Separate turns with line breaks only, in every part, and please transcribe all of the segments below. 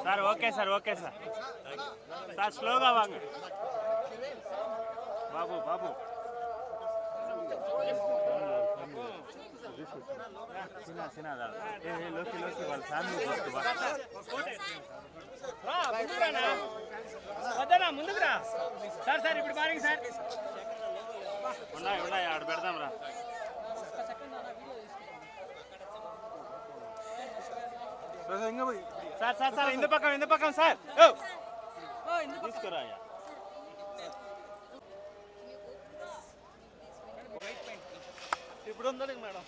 Sir okay sir okay sir sir స్లోగా వాంగ బాబు బాబు లోకి లోకి వాళ్ళ ఫ్యామిలీ వద్దనా ముందుకు రా సార్ సార్ ఇప్పుడు బారింగ్ సార్ ఉన్నాయి ఉన్నాయి ఆడ పెడదాం రా సార్ సార్ సార్ ఇందు పక్కం సార్ తీసుకురా ఇప్పుడు ఉందండి మేడం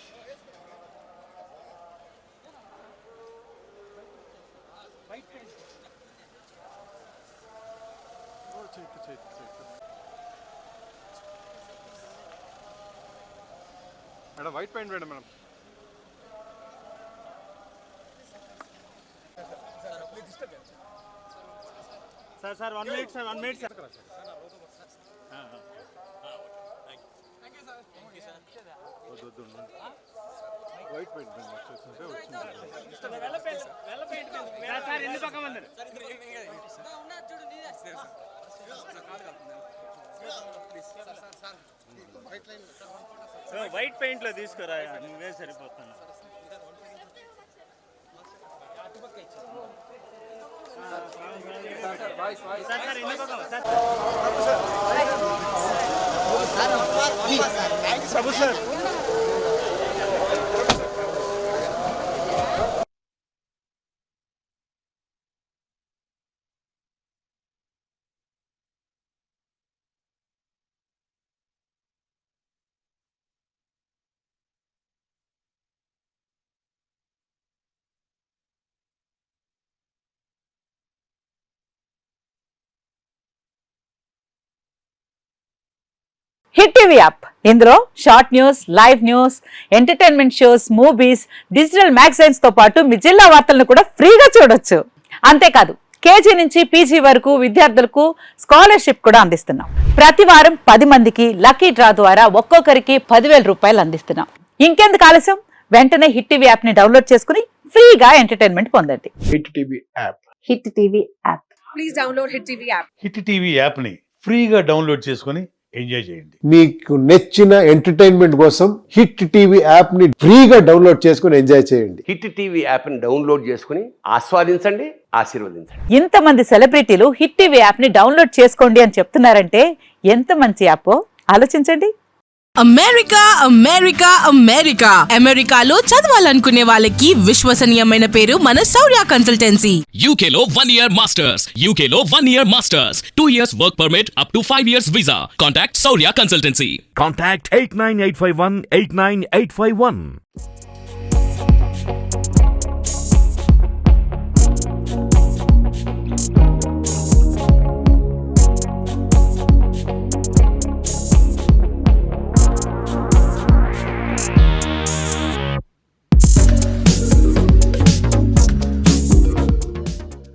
మేడం వైట్ పెయింట్ వేయండి madam
sir sir 1 minute sir 1 minute sir
white paint
sir ఎన్ని పక్కన ఉంది వైట్ పెయింట్ లో తీసుకురా నువ్వే సరిపోతున్నా
ప్రభు సార్
హిట్ టీవీ యాప్ ఇందులో short news, live news, entertainment shows, movies, digital magazines తో పాటు మీ జిల్లా వార్తలను కూడా ఫ్రీగా చూడొచ్చు. అంతేకాదు కేజీ నుంచి పీజీ వరకు విద్యార్థులకు స్కాలర్షిప్ కూడా అందిస్తున్నాం. ప్రతి వారం 10 మందికి లక్కీ డ్రా ద్వారా ఒక్కొక్కరికి 10,000 రూపాయలు అందిస్తున్నాం. ఇంకెందుకు ఆలస్యం, వెంటనే హిట్ టీవీ యాప్ ని డౌన్లోడ్ చేసుకుని ఫ్రీగా ఎంటర్టైన్మెంట్ పొందండి.
Hit TV app.
Hit TV app.
Please download hit TV app.
Hit TV app ని ఫ్రీగా డౌన్లోడ్ చేసుకుని ఎంజాయ్ చేయండి.
మీకు నచ్చిన ఎంటర్టైన్మెంట్ కోసం హిట్ టీవీ యాప్ ని ఫ్రీగా డౌన్లోడ్ చేసుకుని ఎంజాయ్ చేయండి.
హిట్ టీవీ యాప్ ని డౌన్లోడ్ చేసుకుని ఆస్వాదించండి, ఆశీర్వదించండి.
ఇంతమంది సెలబ్రిటీలు హిట్ టీవీ యాప్ ని డౌన్లోడ్ చేసుకోండి అని చెప్తున్నారంటే ఎంత మంచి యాప్ ఆలోచించండి.
అమెరికా అమెరికా అమెరికా అమెరికాలో చదవాలనుకునే వాళ్ళకి విశ్వసనీయమైన పేరు మన శౌర్య కన్సల్టెన్సీ.
UK లో 1 year masters, UK లో 1 year masters, 2 years work permit up to 5 years visa. Contact Saurya Consultancy.
Contact 89851 89851.